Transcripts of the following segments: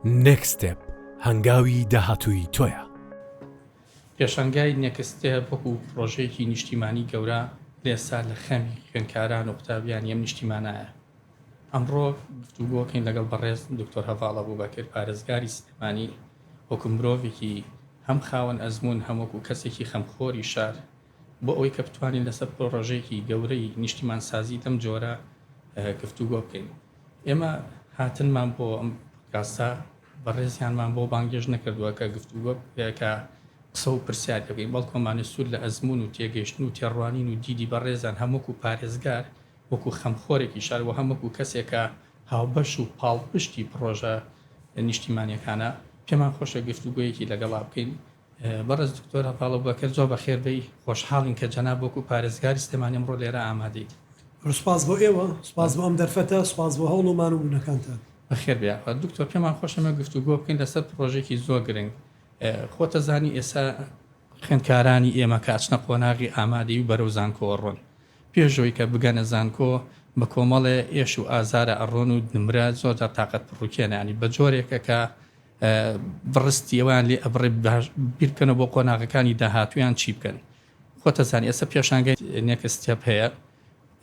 Next Step هەنگاوی داهاتووی تۆیە. پێشەنگای نێکستێ وەکو پرۆژەیەکی نیشتیمانی گەورە لێسا لە خەمی خوێندکاران و قوتابیان یەم نیشتیمانایە. ئەمڕۆ گفتوگۆکەین لەگەڵ بەڕێز دکتۆر هەڤاڵ ئەبوبەکر پارێزگاری سلێمانی وەکو مرۆڤێکی هەم خاوەن ئەزموون هەم وەکو کەسێکی خەمخۆری شار بۆ ئەوەی کە بتوانین لەسەر پرۆژەیەکی گەورەی نیشتیمان سازی دەم جۆرە گفتوگۆ بکەین. ئێمە هاتنمان بۆ ئەم پۆدکاستە بەڕێزیانمان بۆ بانگێژ نەکردووە کە گفتوگۆ کە قسە و پرسیار دەکەین، بەڵکۆمانە سوود لە ئەزمون و تێگەیشتن و تێڕوانین و دیدی بەڕێزان هەمووکو پارێزگار وەکو خەمخۆرێکی شار و هەمووکو کەسێکە هاوبەش و پاڵپشتی پرۆژە نیشتیمانیەکانە پێمان خۆشە گفتوگۆیەکی لەگەڵا بکەین. بەڕێز دکتۆر هەڤاڵ ئەبوبەکر زۆر بەخێربەی خۆشحاڵین کە جەناب وەکو پارێزگاری سلێمانی ئەمڕۆ لێرە ئامادەیت. سپاس بۆ ئێوە، سپاس بۆ ئەم دەرفەتە، سپاس بۆ هەوڵ و مانوبوونەکانتان. بەخێر بێ دکتۆر، پێمان خۆشەمە گفتوگۆ بکەین لەسەر پرۆژێکی زۆر گرنگ. خۆتە زانی ئێستا خوێندکارانی ئێمە کاچنە قۆناغی ئامادەی و بەرەو زانکۆ ڕۆن. پێشەوەی کە بگەنە زانکۆ بە کۆمەڵێ ئێش و ئازارە ئەڕۆن و نمرە زۆرجار تااقەت پڕوکێنانی بە جۆرێکە کە بڕستی ئەوان لێ ئەبڕێ بیرکەنە بۆ قۆناغەکانی داهاتویان چی بکەن. خۆتە زانی ئێستا پێشانگای نێکستێپ هەیە.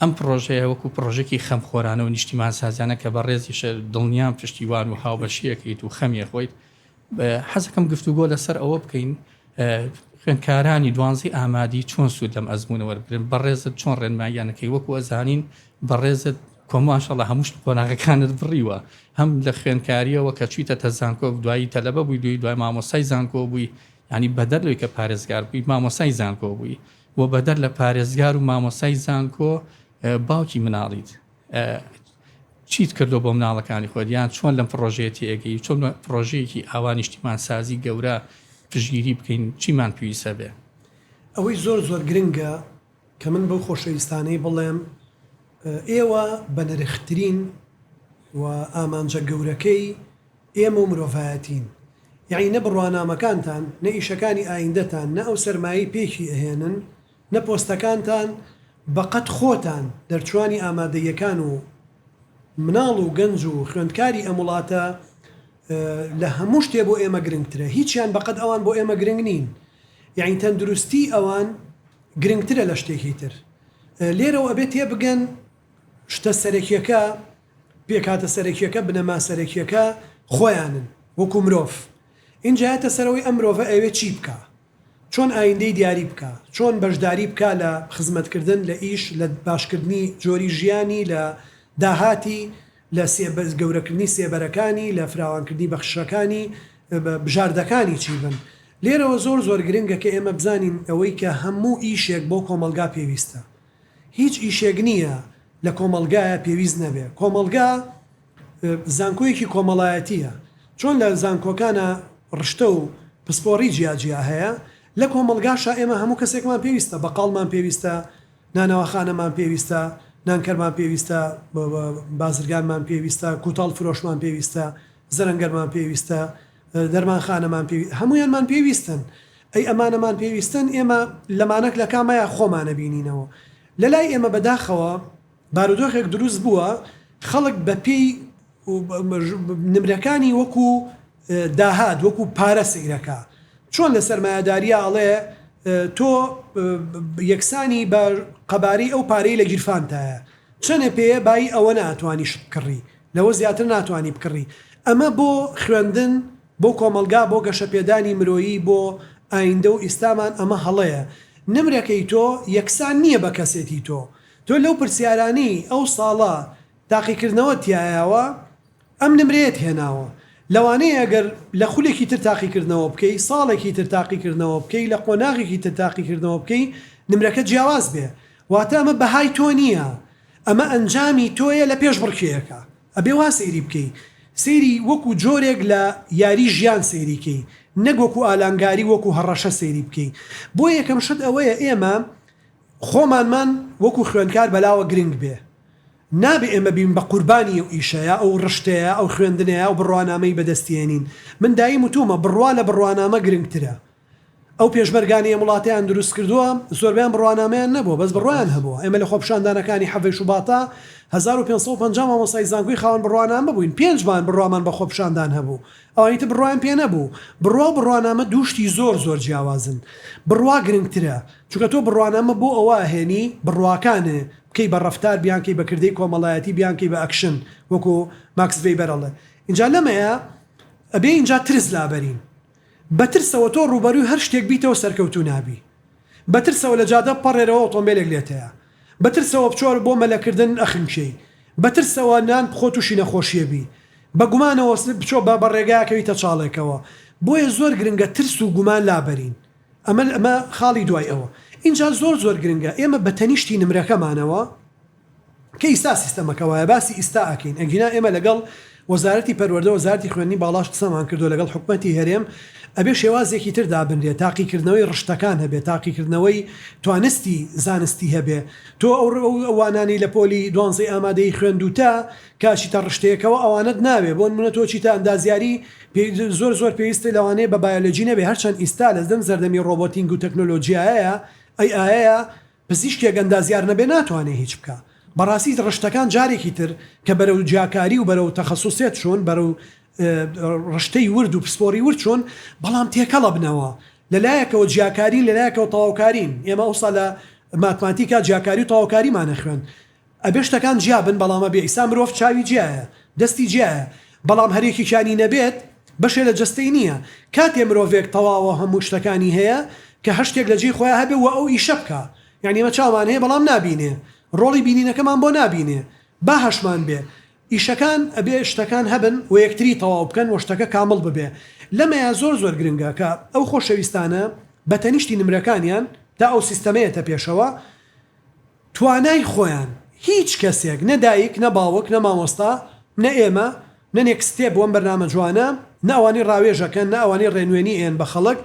ئەم پرۆژەیە وەکو پرۆژێکی خەمخۆرانە و نیشتیمان سازیانە کە بە ڕێزیشە دڵنیام پشتیوان و هاوبەشیەکەیت و خەمیە خۆیت. حەزەکەم گفتوگۆ لەسەر ئەوە بکەین خوێندکارانی دوانزەی ئامادی چۆن سوود لەم ئەزمونە وەربگرن، بەڕێزت چۆن ڕێنماییانەکەی وەکو ئەزانین بەڕێزت کۆماشەڵە هەمووش قۆناغەکانت بڕیوە، هەم لە خوێندکاریەوە کە چویتە تە زانکۆ دوایی تەلەبە بووی دوای مامۆسای زانکۆ بووی، ینی بەدەر لەوەی کە پارێزگار بووی مامۆسای زانکۆ بووی و بەدەر لە پارێزگار و مامۆسای زانکۆ باوکی مناڵیت. چیت کردو بۆ مناڵەکانی خۆیان چۆن لەم پرۆژێتی ئەگەی چۆن پرۆژەیەکی ئاوا نیشتیمان سازی گەورە پشگیری بکەین چیمان پێویستە بێ؟ ئەوەی زۆر زۆر گرنگە کە من بەو خۆشەویستانەی بڵێم ئێوە بە نرخترین و ئامانجە گەورەکەی ئێمە و مرۆڤایەتین. یعنی نە بڕوانامەکانتان، نە ئیشەکانی ئایندەتان، نە ئەو سەرمایی پێکی ئەهێنن، نە پۆستەکانتان، بەقەت خۆتان دەرچوانی ئامادەیەکان و مناڵ و گەنج و خوێندکاری ئەم وڵاتە لە هەموو شتێ بۆ ئێمە گرنگترە. هیچیان بەقەت ئەوان بۆ ئێمە گرنگ نین. یعنی تەندروستی ئەوان گرنگترە لە شتێکی تر. لێرەوە ئەبێ تێبگەن شتە سەرەکیەکە پێکاتە سەرەکیەکە بنەما سەرەکیەکە خۆیانن وەکو مرۆڤ. اینجا هاتە سەرەوەی ئەم مرۆڤە ئەوێ چی بکە، چۆن ئایندەی دیاری بکە، چۆن بەشداری بکە لە خزمەتکردن لە ئیش، لە باشکردنی جۆری ژیانی، لە داهاتی، لە گەورەکردنی سێبەرەکانی، لە فراوانکردنی بەخشەکانی بژاردەکانی چی بن. لێرەوە زۆر زۆر گرنگە کە ئێمە بزانین ئەوەی کە هەموو ئیشێک بۆ کۆمەلگا پێویستە. هیچ ئیشێک نییە لە کۆمەلگایە پێویست نەبێ. کۆمەلگا زانکۆیەکی کۆمەڵایەتیە. چۆن لە زانکۆکانە ڕشتە و پسپۆڕی جیاجیا هەیە، لە کۆمەلگاشە ئێمە هەموو کەسێکمان پێویستە، بەقاڵمان پێویستە، نانەوەخانەمان پێویستە، نانکەرمان پێویستە، بازرگانمان پێویستە، کوتاڵ فرۆشمان پێویستە، زەرەنگەرمان پێویستە، دەرمانخانەمان پێویستە، هەمویانمان پێویستن. ئەی ئەمانەمان پێویستن، ئێمە لەمانەک لە کامایە خۆمانە بینینەوە. لە لای ئێمە بەداخەوە بارودۆخێک دروست بووە، خەڵک بە پێی نمرەکانی وەکو داهات وەکو پارە سیرەکە. چۆن لە سەرمایه‌داریە ئەڵێ تۆ یەکسانی بە قەبارەی ئەو پارەی لە گیرفانتایە، چەنە پێ بای ئەوە ناتوانانی شت بکڕی، لەوە زیاتر ناتوانانی بکڕی. ئەمە بۆ خوێندن، بۆ کۆمەلگا، بۆ گەشەپێدانی مرۆیی، بۆ ئایندە و ئیسلامان ئەمە هەڵەیە. نمرەکەی تۆ یەکسان نییە بە کەسێتی تۆ لەو پرسیارانی ئەو ساڵە تاقیکردنەوە تایەوە ئەم نمرێت هێناوە. لەوانەیە ئەگەر لە خولێکی تر تاقیکردنەوە بکەی، ساڵێکی تر تاقیکردنەوە بکەی، لە قۆناغێکی تر تاقیکردنەوە بکەی، نمرەکە جیاواز بێ. واتە ئەمە بەهای تۆ نییە، ئەمە ئەنجامی تۆیە لە پێش بڕکێیەکە. ئەبێ وا سەیری بکەی، سەیری وەکو جۆرێک لە یاری ژیان سەیریکەی، نەک وەکو ئالانگاری وەکو هەڕەشە سەیری بکەی. بۆ یەکەم شت ئەوەیە ئێمە خۆمانمان وەکو خوێندکار بەلاوە گرنگ بێ. نابێ ئێمە بین بە قوربانی و ئیشەیە، ئەو ڕشتەیە، ئەو خوێندنەیە، ئەو بڕوانامەی بەدەستێنین. من دایم وتومە بڕوا لە بڕوانامە گرنگترە. ئەو پێشبەرگانی وڵاتیان دروست کردووە زۆربیان بڕوانامەیان نەبوو بەس بڕوایان هەبووە ئێمە لە خۆپشاندانەکانی حەڤەی شوباتە 1550 مامۆستای زانکۆی خاوەن بڕوانامە بووین 5 بڕوامان بە خۆپشاندان هەبوو ئەوانیتر بڕوایان پێ نەبوو بڕوانامە دووشتی زۆر جیاوازن بڕوا گرنگترە چونکە تۆ بڕوانامە بۆ ئەوە هێنی بڕواکانە بکەی بە ڕەفتار بیانکەی بە کردەی کۆمەڵایەتی بیانکەی بە ئەکشن وەکو ماکس وێبەرەڵێ اینجا لەمەیە ئەبێ اینجا ترس لابەرین بەترسەوە تۆ ڕوبەروی هەر شتێک بیتەوە سەرکەوتو نابی بەترسەوە لە جادە پەڕێرەوە ئۆتۆمبیلێک لێتەیە بەترسەوە بچۆر بۆ مەلەکردن ئەخنکەی بەترسەوە نان بخۆ تووشی نەخۆشیەبی بە گومانەوە بچۆ بە ڕێگاکەویتە چاڵێکەوە بۆیە زۆر گرنگە ترس و گومان لابەرین ئەمە خاڵی دوای ئەوە اینجا زۆر گرنگە ئێمە بە تەنیشتی نمرەکەمانەوە کە ئیستا سیستەمەکەوەیە باسی ئیستا ئەکەین ئەگینا ئێمە لەگەڵ وەزارەتی پەروەردە وەزارەتی خوێندنی باڵاش قسەمان کردو لەگەڵ حکومەتی هەرێم ئەبێ شێوازێکی تر دابنرێت تاقیکردنەوەی ڕشتەکان هەبێت تاقیکردنەوەی توانستی زانستی هەبێ تۆ ئەوانانی لە پۆلی دوانزەی ئامادەی خوێندوتە کاچیتە ڕشتەیەکەوە ئەوانت ناوێ بۆ نمونە تۆ چیتە ئەندازیاری زۆر پێویستە لەوانەیە بە بایۆلۆجی نەبێ هەرچەند ئیستا لەدەم زەردەمی ڕۆبۆتینگ و تەکنۆلۆژیایە ئەیە پزیشکێک ئەندازیار نەبێ ناتوانێت هیچ بکە بەڕاستی ڕشتەکان جارێکی تر کە بەرەو جیاکاری و بەرەو تەخەسوسێت چۆن بەرەو ڕشتەی ورد و پسپۆری ورد چۆن بەڵام تێکەڵە بنەوە لەلایەکەوە جیاکاری لەلایەکەوە تەواوکارین ئێمە ئەوسا لە ماتماتیکا جیاکاری و تەواوکاریمانە خوێن ئەبێ شتەکان جیابن بەڵامە بێ ئیسا مرۆڤ چاوی جیایە دەستی جیایە بەڵام هەرێکیشانی نەبێت بەشێ لە جستەی نییە کاتێ مرۆڤێک تەواوە هەموو شتەکانی هەیە کە هەشتێک لە جێی خۆیان هەبێ و ئەو ئیشە بکە یعنی ئمە چاوان هەیە بەڵام نابینێ ڕۆڵی بینینەکەمان بۆ نابینێ با هەشمان بێ ئیشەکان ئەبێ شتەکان هەبن و یەکتری تەواو بکەن و شتەکە کامل ببێ لەمەیە زۆر گرنگە کە ئەو خۆشەویستانە بە تەنیشتی نمرەکانیان تا ئەو سیستەمەیەتە پێشەوە توانای خۆیان هیچ کەسێک نەدایک نە باوک نە مامۆستا نە ئێمە نە نێکستێ بۆم بەرنامە جوانە نە ئەوانی ڕاوێژەکەن نە ئەوانی ڕێنوێنی ئێن بە خەڵک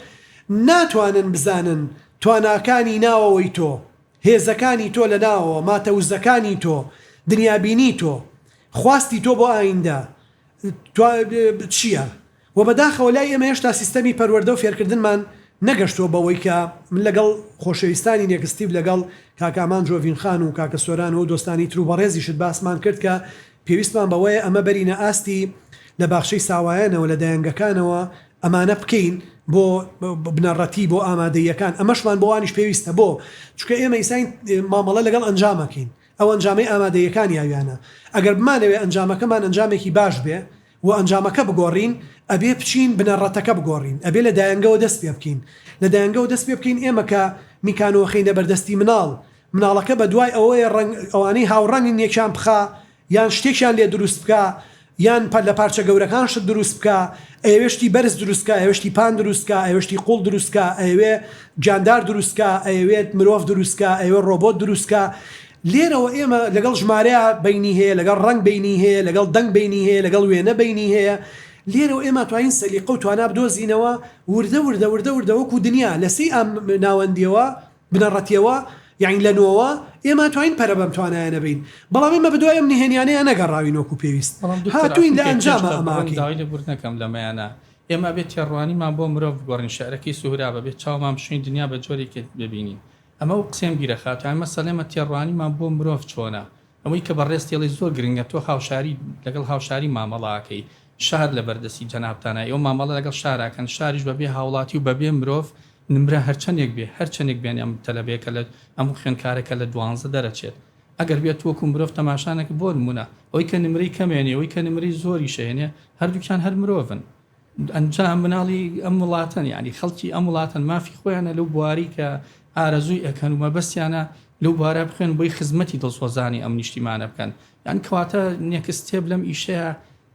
ناتوانن بزانن تواناکانی ناوەوەی تۆ هێزەکانی تۆ لە ناوەوە ماتەوزەکانی تۆ دنیابینی تۆ خواستی تۆ بۆ ئایندا چییە و بەداخەوە لای ئێمە هێشتا سیستەمی پەروەردە و فێرکردنمان نەگەشتۆ بەوەی کە من لەگەڵ خۆشەویستانی نێکستیب لەگەڵ کاکامان جۆڤین خان و کاکە سۆران و دۆستانی تر و بەڕێزیشت باسمان کرد کە پێویستمان بەوەیە ئەمە بەرینە ئاستی لە باخشەی ساوایانەوە لە دایانگەکانەوە ئەمانە بکەین بۆ بنەڕەتی بۆ ئامادەیەکان ئەمەشمان بۆوانیش پێویستە بۆ چونکە ئێمە ئیساین مامەڵە لەگەڵ ئەنجامەکەین ئەو ئەنجامەی ئامادەیەکان یاویانە ئەگەر بمانەوێ ئەنجامەکەمان ئەنجامێکی باش بێ و ئەنجامەکە بگۆڕین ئەبێ بچین بنەڕەتەکە بگۆڕین ئەبێ لە دایانگەوە دەست پێ بکەین لە دایانگەوە دەست پێ بکەین ئێمە کە میکانۆخەینە بەردەستی مناڵەکە بە دوای ئەوەیە ئەوانەی هاوڕەنگی یەکیان بخا یان شتێکیان لێ دروست بکە یان لە پارچە گەورەکان شت دروست بکە ئەوێشتی بەرز دروستکە ئەوێشتی پان دروستکە ئەوێشتی قوڵ دروستکە ئەوێ جاندار دروستکە ئەوێت مرۆڤ دروستکە ئەوێ ڕۆبۆت دروستکە لێرەوە ئێمە لەگەڵ ژمارەیە بینی هەیە لەگەڵ ڕنگ بینی هەیە لەگەڵ دەنگ بینی هەیە لەگەڵ وێنە بینی هەیە لێرەوە ئێمە توانین سەلیقە و توانە بدۆزینەوە وردە وەکو دنیا لەسەی ئەم ناوەندیەوە بنەڕەتیەوە یعنی لە نۆوە ئێمە توانین پەرە بەم توانایە نەبین بەڵام ئێمە بەدوای ئەم نهێنیانەیە نەگەڕاوین وەکو پێویست هاتوین لە ئەنجامە ئەماکەین داوای لە بردنەکەم لەمەیانە ئێمە بێت تێڕوانیمان بۆ مرۆڤ بگۆڕین شارەکەی سوورا بەبێت چاومان بشوین دنیا بە جۆرێکی ببینین ئەمە و قسەم گیرە خاتوان مەسەلێمە تێڕوانیمان بۆ مرۆڤ چۆنە ئەوەی کە بەڕێستێڵی زۆر گرنگە تۆ هاوشاری لەگەڵ هاوشاری مامەڵاکەی شار لە بەردەستی جەنابتانە ئەو مامەڵە لەگەڵ شاراکەن شاریش بەبێ هاوڵاتی و بەبێ مرۆڤ نمرە هەرچەندێک بێ هەرچەندێک بێن ئەم تەلەبێکە لە ئەموو خوێنکارێکە لە 12 دەرەچێت ئەگەر بێت وەکو مرۆڤ تەماشانێک بۆ نمونە ئەوەی کە نمرەی کەمێنێ ئەوەی کە نمرەی زۆری شێنێ هەردووکیان هەر مرۆڤن ئەنجام مناڵی ئەم وڵاتن یعنی خەڵکی ئەم وڵاتن مافی خۆیانە لەو بواری کە ئارەزووی ئەکەن و مەبەستیانە لەو بوارە بخوێن بۆی خزمەتی دڵسۆزانی ئەم نیشتیمانە بکەن یان کەواتە نێکستێب لەم ئیشەیە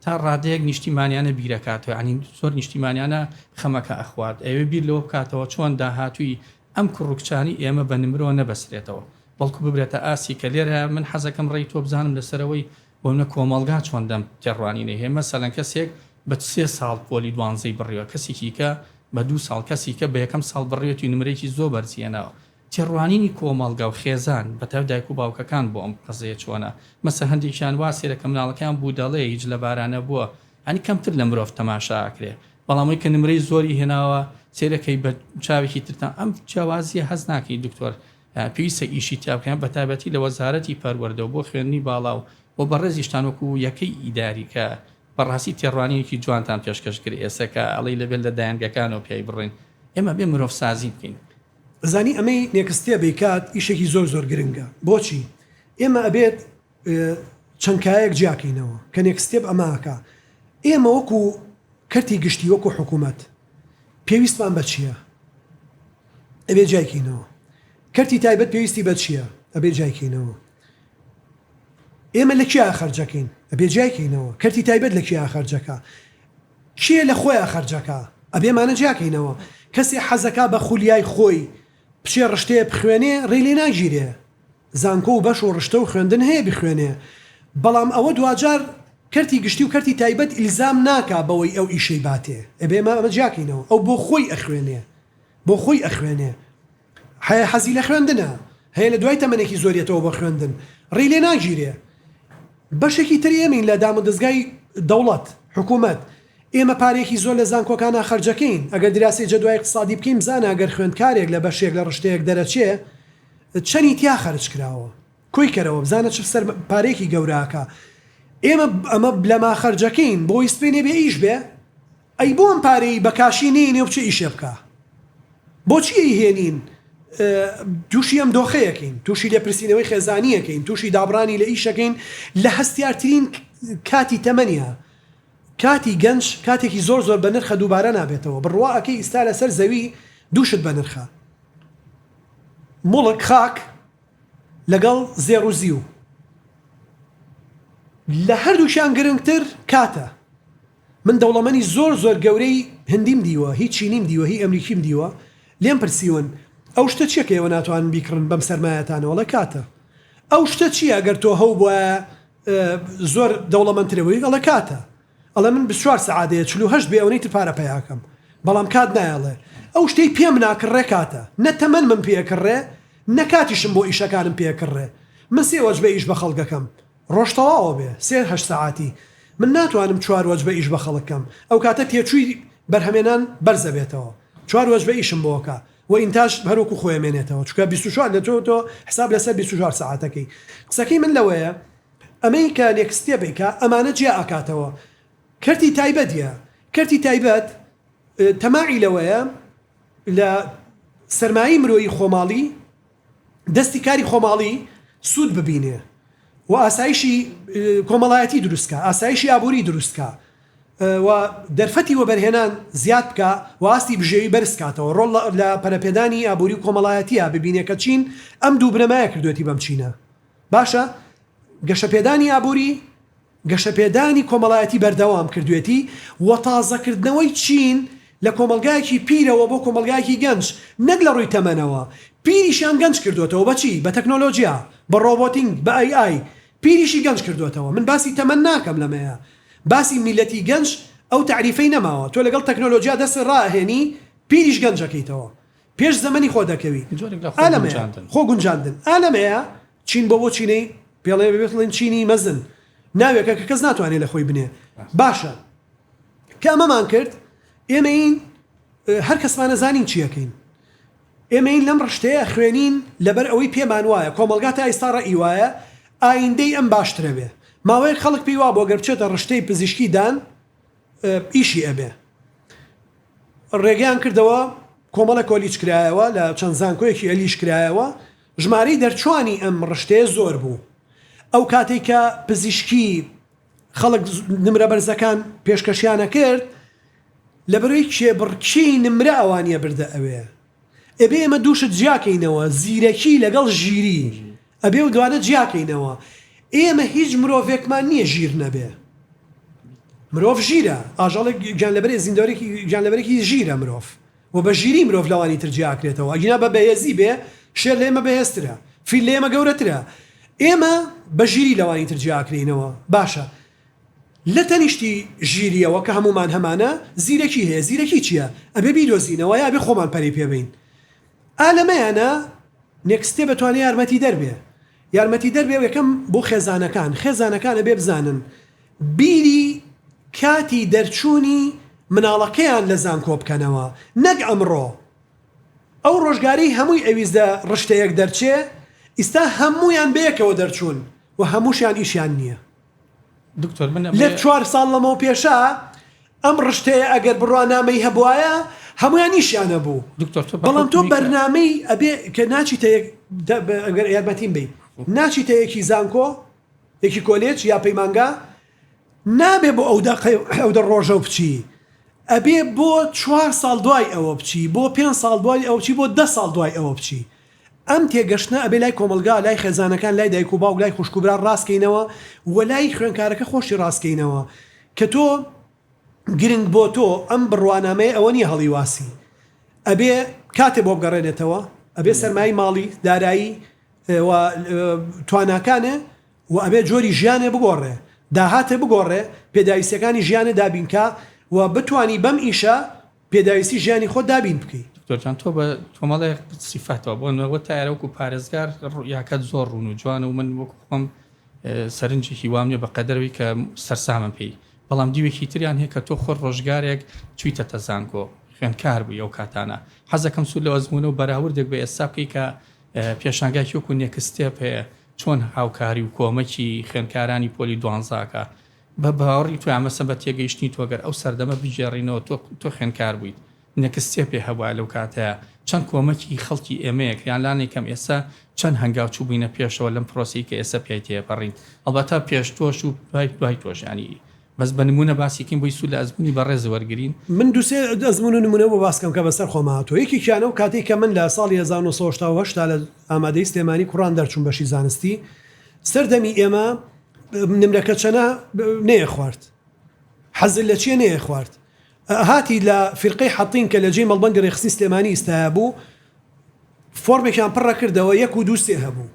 تا ڕادەیەک نیشتیمانیانە بیرەکاتەوە ینی زۆر نیشتیمانیانە خەمەکە ئەخوات ئەوێ بیر لەوە بکاتەوە چۆن داهاتووی ئەم کوڕکچانی ئێمە بە نمرۆ نەبەسرێتەوە بەڵکو ببرێتە ئاسی کە لێرە من حەزەکەم ڕێی تۆ بزانم لەسەرەوەی بۆنە کۆمەڵگا چۆن دەم تێڕوانینە هەیە مەسەڵەن کەسێک بە 3 ساڵ پۆلی 12 بڕیوە کەسێکی کە بە 2 ساڵ کەسی کە بە یەکەم ساڵ بڕێتی نمرێکی زۆر بەرزیێنەوە تێڕوانینی کۆمەڵگا و خێزان بەتاو دایک و باوکەکان بۆ ئەم قەزەیە چۆنە مەسە هەندێکیان واسێرە کە مناڵەکان بوو دەڵێ هیچ لە بارانە بووە ئەنی کەمتر لە مرۆڤ تەماشاکرێ بەڵامەوەی کە نمرەی زۆری هێناوە سێرەکەی بە چاوێکی ترتان ئەم جیاوازیە حەز ناکەی دکتۆر پێویستە ئیشی تیابکەیان بە تایبەتی لە وەزارەتی پەروەردە بۆ خوێندنی باڵا و بە ڕێزیشتان وەکو یەکەی ئیداری کە بەڕاستی تێڕوانیەکی جوانتان پێشکەشکرد ئێسەکە ئەڵەی لەبێت لە دایانگەکانەوە پێی بڕێن ئێمە بێ مرۆڤ سازی بکەین زانی ئەمەی نێکستێ بێکات ئیشێکی زۆر گرنگە بۆچی ئێمە ئەبێت چەندکایەک جیاکەینەوە کە نێکستێب ئەماکە ئێمە وەکو کەرتی گشتی وەکو حکوومەت پێویستمان بە چییە ئەبێ جایکەینەوە کەرتی تایبەت پێویستی بە چییە ئەبێ جایکەینەوە ئێمە لە کیا خەرجەکەین ئەبێ جایکەینەوە کەرتی تایبەت لە کیا خەرجەکە کێ لە خۆیان خەرجەکە ئەبێمانە جیاکەینەوە کەسێ حەزەکە بە خولیای خۆی پچێ ڕشتەیە بخوێنێ ڕێ لێ ناگیرێ زانکۆ و بەش و ڕشتە و خوێندن هەیە بخوێنێ بەڵام ئەوە دوجار کەرتی گشتی و کەرتی تایبەت ئیلزام ناکا بەوەی ئەو ئیشەی باتێ ئەبێ ئەمە جیاکەینەوە ئەو بۆ خۆی ئەخوێنێ هەیە حەزی لە خوێندنە هەیە لە دوای تەمەنێکی زۆریەتەوە بە خوێندن ڕێ لێ ناگیرێ بەشێکی تری ئێمەین لە دامەدەستگای دەوڵەت حکوومەت ئێمە پارێکی زۆر لە زانکۆکانە خەرجەکەین ئەگەر دراسی جەدوای اقتصادی بکەین بزانە ئەگەر خوێندکارێک لە بەشێک لە ڕشتەیەک دەرەچێ چەنی تیا خەرج کراوە کۆی کەرەوە بزانە چ سەر پارێکی گەوراکە ئێمە ئەمە بلەما خەرجەکەین بۆ ئیسپێنێ بێ ئیش بێ ئەی بۆ ئەم پارەی بەکاشی نێنێ و بچ ئیشێ بکە بۆچی هێنین تووشی ئەم دۆخەیەکەین تووشی لێپرسینەوەی خێزانیەکەین تووشی دابرانی لە ئیشەکەین لە هەستیارترین کاتی تەمەنیە کاتی گەنج کاتێکی زۆر بە نرخە دووبارە نابێتەوە بڕواکەی ئستا لەسەر زەوی دووشت بە نرخە مڵک خاک لەگەڵ زێڕ و زیو لە هەردووشیان گرنگتر کاتە من دەوڵەمەنی زۆر گەورەی هندیم دیوە هیچ چینیم دیوە هی ئەمریکیم دیوە لێم پرسیون ئەو شتە چیەکەوە ناتوانن بیکڕن بەم سەرمایەتانەوە لە کاتە ئەو شتە چیە ئەگەر تۆ هەو بووە زۆر دەوڵەمەندترەوەی ئەڵە کاتە ئەڵە من 24 سعادەیە 48 بێ ئەوەی تر پارە پەیاکەم بەڵام کات نایەڵێ ئەو شتەی پێم ناکڕێ کاتە نەتەمەن من پێکڕێ نەکاتیشم بۆ ئیشەکانم پێکڕێ من سێ وەجبە ئیش بە خەڵکەکەم ڕۆژتەواوە بێ 3 ساعتی من ناتوانم 4 وەجبە ئیش بە خەڵکەم ئەو کاتە تێچووی بەرهەمێنان بەرزە بێتەوە 4 وەجبە ئیشم بۆکە و ئینتاژ هەروەکو خۆیمێنێتەوە چکە 24 تۆ حساب لەسەر 24 ساعتەکەی قسەکەی من لەوەیە ئەمەی کە نێکستێ بیکە ئەمانە جیا ئاکاتەوە کەرتی تایبەتە کەرتی تایبەت تەماعی لەوەیە لە سەرمایی مرۆیی خۆماڵی دەستی کاری خۆماڵی سوود ببینێ و ئاسایشی کۆمەڵایەتی دروستکە ئاسایشی ئابووری دروستکە و دەرفەتی وەبەرهێنان زیاد بکە و ئاستی بژێوی بەرزکاتەوە ڕۆڵ لە پەرەپێدانی ئابووری و کۆمەڵایەتیە ببینێ کە چین ئەم دوو بنەمایە کردوێتی بەم چینە باشە گەشەپێدانی ئابووری گەشەپێدانی کۆمەڵایەتی بەردەوام کردوێتی و تازەکردنەوەی چین لە کۆمەلگایەکی پیرەوە بۆ کۆمەلگایەکی گەنج نەک لە ڕووی تەمەنەوە پیریشیان گەنج کردوێتەوە بەچی بە تەکنۆلۆژیا بە ڕۆبۆتینگ بە AI پیریشی گەنج کردوێتەوە من باسی تەمەن ناکەم لەمەیە باسی میلەتی گەنج ئەو تعریفەی نەماوە تۆ لەگەڵ تەکنۆلۆژیا دەست ڕاهێنی پیریش گەنجەکەیتەوە پێش زەمەنی خۆ دەکەوی خۆ گونجاندن ئالەمەیە چین بۆ چینەی پێڵێ بێتڵێن چینی مەزن ناوێکە کە کەس ناتوانێت لە خۆی بنێ باشە کە ئەمەمان کرد ئێمە این هەر کەسمانە زانین چیەکەین ئێمە این لەم ڕشتەیە خوێنین لەبەر ئەوەی پێمان وایە کۆمەلگا تا ئێستا ڕەئی وایە ئایندەی ئەم باشترە بێ ماوەیە خەڵک پێی وا بۆ گەر بچێتە ڕشتەی پزیشکی دان ئیشی ئەبێ ڕێگەیان کردەوە کۆمەڵە کۆلیچ کرایەوە لە چەند زانکۆیەکی ئەلیش کرایەوە ژمارەی دەرچوانی ئەم ڕشتەیە زۆر بوو ئەو کاتێک کە پزیشکی خەڵک نمرە بەرزەکان پێشکەشیانە کرد لەبەرەوەی کێبڕکی نمرە ئەوانیە بردە ئەوێ ئەبێ ئێمە دووشت جیاکەینەوە زیرەکی لەگەڵ ژیری ئەبێ و دوانە جیاکەینەوە ئێمە هیچ مرۆڤێکمان نییە ژیر نەبێ مرۆڤ ژیرە ئاژەڵێک گیانلەبەرێ زیندۆرێکی گیانلەبەرێکی ژیرە مرۆڤ و بە ژیری مرۆڤ لەوانی تر جیاکرێتەوە ئەگینا بە بەهێزی بێ شێر لە ئێمە بەهێزترە فیل لە ئێمە گەورەترە ئێمە بە ژیری لەوانی تر جیاکرینەوە باشە لە تەنیشتی ژیریەوە کە هەمومان هەمانە زیرەکی هەیە زیرەکی چییە ئەبێ بیدۆزینەوە یا بێ خۆمان پەری پێبین ئالەمەیانە نێکستێ بەتوانێت یارمەتی دەربێ یەکەم بۆ خێزانەکان ئەبێ بزانن بیری کاتی دەرچوونی مناڵەکەیان لە زانکۆ بکەنەوە نەک ئەمڕۆ ئەو ڕۆژگاری هەمووی ئەویزدە ڕشتەیەک دەرچێ ئیستا هەموویان بەیەکەوە دەرچوون و هەمووشیان ئیشیان نییە دکتۆر من لە 4 ساڵ لەمەوە پێشە ئەم ڕشتەیە ئەگەر بڕوانامەی هەبوایە هەمویان نیشیانە بوو بەڵام تۆ بەرنامەی ئەبێ کە ناچیتە ئەگەر یارمەتیم بی ناچیتە یەکی زانکۆ یەکی کۆلێج یا پەیمانگا نابێ بۆ ئەو دە ڕۆژە و بچی ئەبێ بۆ 4 ساڵ دوای ئەوە بچی بۆ 5 ساڵ دوای ئەوە بچی بۆ 10 ساڵ دوای ئەوە بچی ئەم تێگەشتە ئەبێ لای کۆمەلگا لای خێزانەکان لای دایک و باوک لای خوشکوبرا ڕاستکەینەوە و لای خوێنکارەکە خۆشی ڕاستکەینەوە کە تۆ گرنگ بۆ تۆ ئەم بڕوانامەیە ئەوە نیە هەڵی واسی ئەبێ کاتێ بۆ بگەڕێنێتەوە ئەبێ سەرمای ماڵی دارایی تواناکانێ و ئەبێ جۆری ژیانێ بگۆڕێ داهاتێ بگۆڕێ پێداویستەکانی ژیانە دابینکە و بتانی بەم ئیشە پێداویستی ژیانی خۆ دابین بکەیت دکتۆرجان تۆ بە تۆمەڵی سیفاتەوە بۆ نەوە تایرەوەکو پارێزگار یاکەت زۆر ڕوون و جوانە و من وەکو خۆم سەرنجێکی وام نیە بە قەدەرەوەی کە سەرسامم پێی بەڵام دیوێکی تریان هەیە کە تۆ خۆر ڕۆژگارێک چویتە زانکۆ خوێندکار بووی ئەو کاتانە حەزەکەم سوود لە ئەزمونە و بەراوردێک بە ئێستا بکەی کە پێشانگای وەکو نێکستێپ هەیە چۆن هاوکاری و کۆمەکی خوێندکارانی پۆلی دوانزاکە بە باوەڕی تو ئامەسە بە تێگەیشتنی تۆگەر ئەو سەردەمە بگێڕینەوە تۆ خوێندکار بوویت نێکستێپێ هەبووە لەو کاتەیە چەند کۆمەکی خەڵکی ئێمەیەک یان لانێکم ئێستا چەند هەنگاو چوو بووینە پێشەوە لەم پرۆسی کە ئێستا پێی تێپەڕین ئەڵبەتە پێش تۆش و دوای تۆش ینی بەس بە نمونە باسیکەین بۆی سوود لە ئەزمموی بەڕێز وەرگین من دووسێ ئەزمون و نمونە بۆ باسکەم کە بەسەر خۆماتۆ یەکییانە و کاتێک کە من لە ساڵی 1970 لە ئامادەی سلێمانی کوڕان دەرچوون بەشی زانستی سەردەمی ئێمە نمرەکە چەنە نەیە خوارد حەزل لە چیە نەیە خوارد هاتی لە فرقەی حەتین کە لە جێی مەڵبەنگە ڕێخستی سلێمانی ئیستایا بوو فۆرمێکیان پڕە کردەوە 1 و 2 هەبوو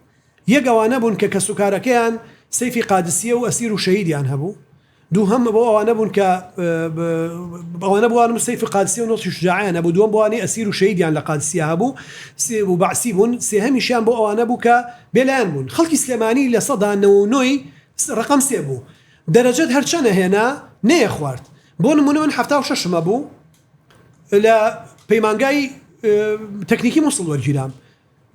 یەک ئەوانە بوون کە کەسوکارەکەیان سەیفی قادسیە و ئەسیر و شەهیدیان هەبوو دوو هەم بۆ ئەوانە بوون کە ئەوانە بووانم سەیفی قادسی و نۆڵی شجاعیانە بوو دووەم بووانی ئەسیر و شەهیدیان لە قادسیە هەبوو و بەعسی بوون سێهەمیشیان بۆ ئەوانە بوو کە بێلایەن بوون خەڵکی سلێمانی لە 1990 ڕقم 3 بوو دەرەجەت هەرچەنە هێنا نەیە خوارد بۆ نمونە من 76 بوو لە پەیمانگای تەکنیکی مووسڵ وەرگیرام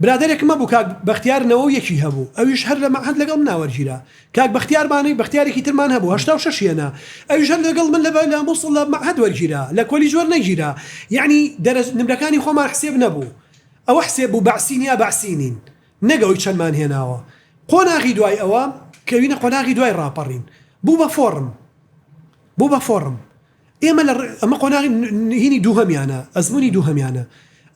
برادێکمە بوو کاک بەختیارنەوە و یەکی هەبوو ئەویش هەر لە مەعهد لەگەڵ ناوەرگیرا کاک بەختیاربانەی بەختیارێکی ترمان هەبوو 86 هێنا ئەویش هەر لەگەڵ من لە مووسڵ لە مەعهد وەرگیرا لە کۆلی جۆر نەگیرا یعنی نمرەکانی خۆمان حسێب نەبوو ئەوە حسێب بوو بەعسینیا بەعسینین نەگەوەی چەندمان هێناوە قۆناغی دوای ئەوە کەوینە قۆناغی دوای ڕاپەڕین بوو بە فۆرم ئێمە ئەمە قۆناغی هینی دووهەمیانە ئەزمموی دووهەمیانە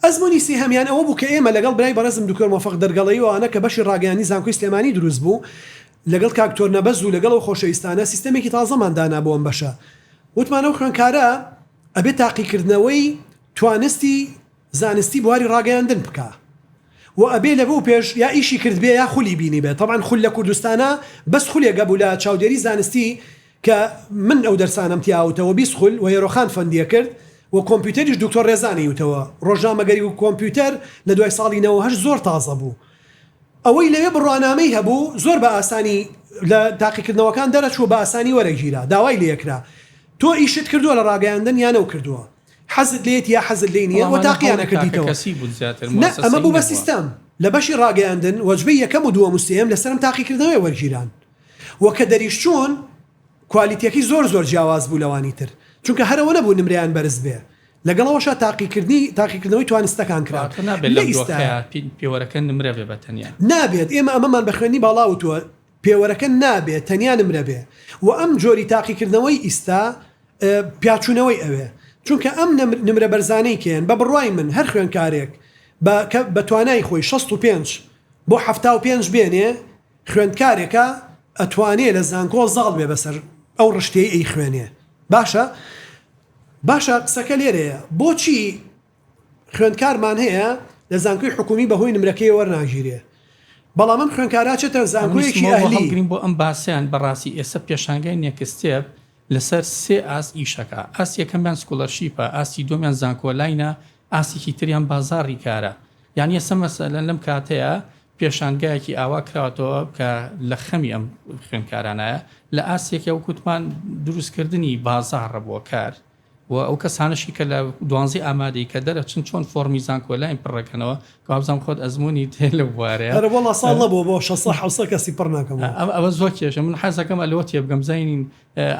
ئەزمموی سێهەمیان ئەوە بوو کە ئێمە لەگەڵ برای بەڕێزم دوکتۆر مۆفەق دەرگەڵەیەوەوانە کە بەشی ڕاگەیانی زانکۆی سلێمانی دروست بوو لەگەڵ کاکتۆر نەبەز و لەگەڵ خۆشەویستانە سیستەمێکی تازەمان دانا بۆ ئەم بەشە وتمانەوە خوێنکارە ئەبێت تاقیکردنەوەی توانستی زانستی بواری ڕاگەیاندن بکە و ئەبێ لەبوو پێش یا ئیشی کردبێ یا خولی بینی بێت طبعاً خول لە کوردستانە بەس خولێگە بوو لە چاودێری زانستی کە من ئەو دەرسانم تیاوتەوە 20 خول و هێرۆخان فەندیە کرد و کۆمپیوتەریش دکتۆر ڕێزانی وتەوە ڕۆژنامەگەری و کۆمپیوتەر لە دوای ساڵی 98 زۆر تازە بوو ئەوەی لەوێ بڕوانامەی هەبوو زۆر بە ئاسانی لە تاقیکردنەوەکان دەرەچوو بە ئاسانی وەرەگیرا داوای لێکرا تۆ ئیشت کردووە لە ڕاگەیاندن یا نەوکردووە حەزت لێت یا حەزت لێ نییە و تاقییانە کردیتەوە ئەمە بوو بە سیستەم لە بەشی ڕاگەیاندن وەجبەی یەکەم و دووەم و سێم لەسەرم تاقیکردنەوەی وەرگیران وە کە دەریش چوون کوالیتیەکی زۆر جیاواز بوو لەوانی تر چونکە هەرەوە نەبوو نمرەیان بەرز بێ لەگەڵەوەشە تاقیکردنەوەی توانستەکان کرا پێوەرەکە نمرە بێ بە تەنیا نابێت ئێمە ئەمەمان بە خوێنی باڵاوتووە پێوەرەکە نابێت تەنیا نمرە بێ و ئەم جۆری تاقیکردنەوەی ئیستا پیاچوونەوەی ئەوێ چونکە ئەم نمرە بەرزانەی کێن بە بڕوای من هەر خوێنکارێک بە توانای خۆی 65 بۆ 75 بێنێ خوێندکارێکە ئەتوانێ لە زانکۆ زاڵ بێ بەسەر ئەو ڕشتەی ئەی خوێنێ باشە قسەکە لێرەیە بۆچی خوێندکارمان هەیە لە زانکۆی حکومی بەهۆی نمرەکەی وەرناگیرێ بەڵام ئەم خوێندکاراچێتە زانکۆیەکی ئەهلی گرین بۆ ئەم باسییان بەڕاستی ئێستا پێشانگای نێکستێپ لەسەر 3 ئاس ئیشەکە ئاسی یەکەمیان سکۆلەرشیپە ئاسی دومیان زانکۆلاینە ئاسیکی تریان بازاڕی کارە یعنی ئێستا مەسەلەن لەم کاتەیە پێشانگایەکی ئاوا کراوەتەوە کە لە خەمی ئەم خوێندکارانەیە لە ئاسێکە و کوتمان دروستکردنی بازاڕە بۆ کار و ئەو کەسانشی کە لە دوانزی ئامادەی کە دەرەچن چۆن فۆرمی زانکۆلاین پڕەکەنەوە کابزانام خۆت ئەزمموی تێ لە بوارەیە هەر وڵا ساڵ نەبوو بۆ 600 کەسی پڕ ناکەم ئەوە زۆر کێشە من حەزەکەم ئەلەوە تێ بگەم زانین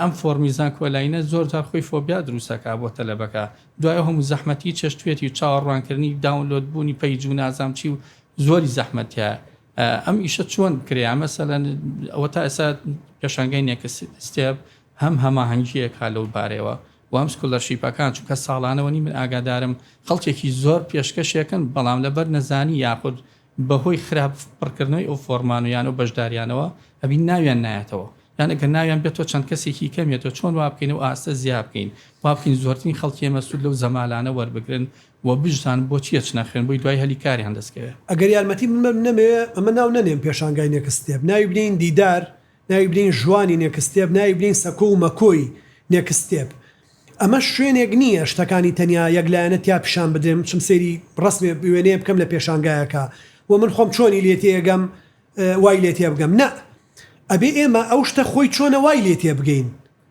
ئەم فۆرمی زانکۆلاینە زۆر جار خۆی فۆبیا دروستەکە بۆ تەلەبەکە دوای هەموو زەحمەتی چێشتوێتی چاوەڕوانکردنی داونلۆد بوونی پەیج و نازام چی و زۆری زەحمەتیە ئەم ئیشە چۆن کرێ مەسەلەن ئەوە تا ئێستا پێشانگای نێکە ستێب هەم هەماهەنگیەک لەو بارەوە و ئەم سکۆلەرشیپەکان چونکە ساڵانەوەنی من ئاگادارم خەڵکێکی زۆر پێشکەشێکن بەڵام لەبەر نەزانی یاخود بەهۆی خراپ پڕکردنەوەی ئەو فۆرمانویان و بەشداریانەوە ئەبی ناویان نایەتەوە یانەگە ناویان بێتەوە چەند کەسێکی کەمێتەوە چۆن وا بکەین و ئاستە زیاد بکەین وا بکەین زۆرترین خەڵکی مەسوود لەو زەمالانە وەربگرن و بژان بۆ چیە چنەخێن بۆی دوای هەلی کاریان دەستکەوێت ئەگەر یارمەتی نەمێ ئەمە ناو نەنێم پێشانگای نێکستێب ناوی بنین دیدار ناوی بنین ژوانی نێکستێب ناوی بنین سەکۆ و مەکۆی نێکستێب ئەمە شوێنێک نییە شتەکانی تەنیا یەکلایەنە یا پیشان بدەم چم سێری ڕسمێ وێنەیە بکەم لە پێشانگایەکە و من خۆم چۆنی لێتێگەم وای لێتێ بگەم نە ئەبێ ئێمە ئەو شتە خۆی چۆنە وای لێتێ بگەین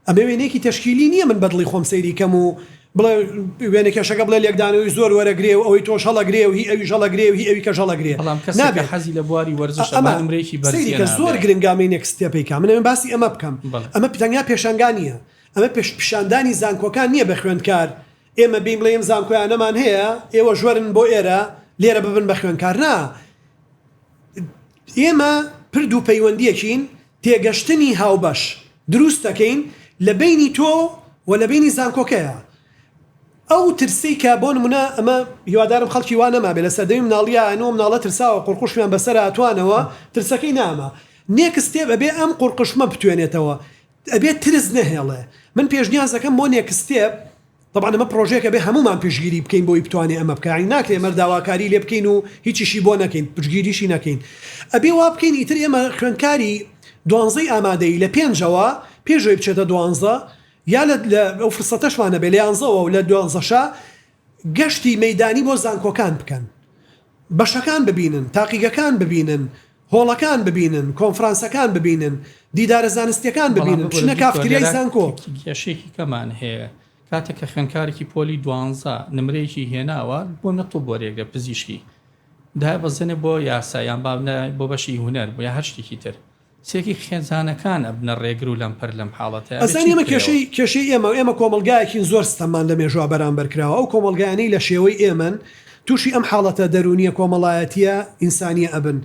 ئەمە وێنێکی تەشکیلی نییە من بەدڵی خۆم سەیری کەم و بڵێ وێنێکەشەکە بڵێ لێکدانەوەی زۆر وەرەگرێ و ئەوەی تۆش هەڵەگرێ و هی ئەوی ژەڵەگرێ و هی ئەوی کە ژەڵەگرێ نابێت حەزی لە بواری وەرزش ئەمەمرێکی بەسەری کە زۆر گرنگامەی نێکستێپێکا من باسی ئەمە بکەم ئەمە پتەنیا پێشانگانیە ئەمە پیشاندانی زانکۆکان نییە بە خوێندکار ئێمە بیم بڵێ ئێم زانکۆیانەمان هەیە ئێوە ژوەرن بۆ ئێرە لێرە ببن بە خوێندکار نا ئێمە پرد و پەیوەندیەکین تێگەشتنی هاوبەش دروست دەکەین لە بینی تۆ و لە بینی زانکۆکەیە ئەو ترسی کە بۆ نمونە ئەمە هیوادارم خەڵکی وانە ما بێ لە سەردەمی مناڵیانەوە مناڵە ترساوە قورقوشمیان بەسەر هاتوانەوە ترسەکەی نامە نێکستێب ئەبێ ئەم قورقشمە بتوێنێتەوە ئەبێ ترس نەهێڵێ من پێشنیازەکەم بۆ نێکستێب طبعا ئەمە پرۆژێکە بێ هەمومان پشگیری بکەین بۆی بتوانێ ئەمە بکەین ناکرێ ئەمە داواکاری لێ بکەین و هیچیشی بۆ نەکەین پشگیریشی نەکەین ئەبێ وا بکەین ئیتر ئێمە خوێندکاری دوانزەی ئامادەی لە پێنجەوە پێشۆی بچێتە دوانزە یا لە ئەو فرسەتەشوانە بێ لە یانزەوە و لە دوانزەشە گەشتی مەیدانی بۆ زانکۆکان بکەن بەشەکان ببینن تاقیگەکان ببینن هۆڵەکان ببینن کۆنفرانسەکان ببینن دیدارە زانستیەکان ببینن بچنە کافتریای زانکۆ کێشێکی کەمان هەیە کاتێک کە خوێندکارێکی پۆلی دوانزە نمرەیەکی هێناوە بۆ نەتۆ بۆ ڕێگە پزیشکی دا بەزنە بۆ یاسایان بۆ بەشی هونەر بۆ یا هەر شتێکی تر سێکی خێزانەکان ئەبنە ڕێگر و لەم پەر لەم حاڵەتە ئەزانی ئێمە کێشەی ئێمە کۆمەلگایەکین زۆر ستەمان لە مێژوە بەرامبەر کراوە ئەو کۆمەلگایانەی لە شێوەی ئێمن تووشی ئەم حاڵەتە دەرونیە کۆمەڵایەتیە ئینسانیە ئەبن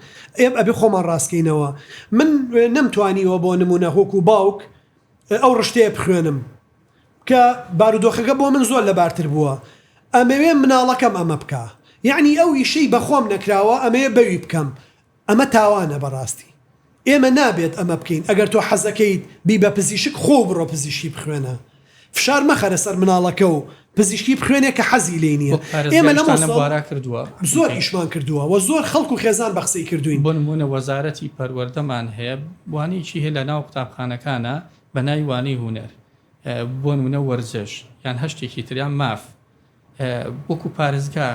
ئەبێ خۆمان ڕاستکەینەوە من نەمتوانیوە بۆ نمونە هۆکو باوک ئەو ڕشتەیە بخوێنم کە بارودۆخەکە بۆ من زۆر لەبارتر بووە ئەمەوێ مناڵەکەم ئەمە بکە یعنی ئەو ئیشەی بەخۆم نەکراوە ئەمەیە بەوی بکەم ئەمە تاوانە بەڕاستی ئێمە نابێت ئەمە بکەین ئەگەر تۆ حەزەکەیت بی بە پزیشک خۆ بڕۆ پزیشکی بخوێنە فشار مەخەرە سەر مناڵەکە و پزیشکی بخوێنێ کە حەزی لێ نییە ئێمە لەمەوارا کردووە زۆر ئیشمان کردووە و زۆر خەڵک و خێزان بەخسەی کردوین بۆ نمونە وەزارەتی پەروەردەمان هەیە وانەیەکی هەیە لە ناو قوتابخانەکانە بە ناوی وانەی هونەر بۆ نمونە وەرزش یان هەشتێکی تریان ماف وەکو پارێزگا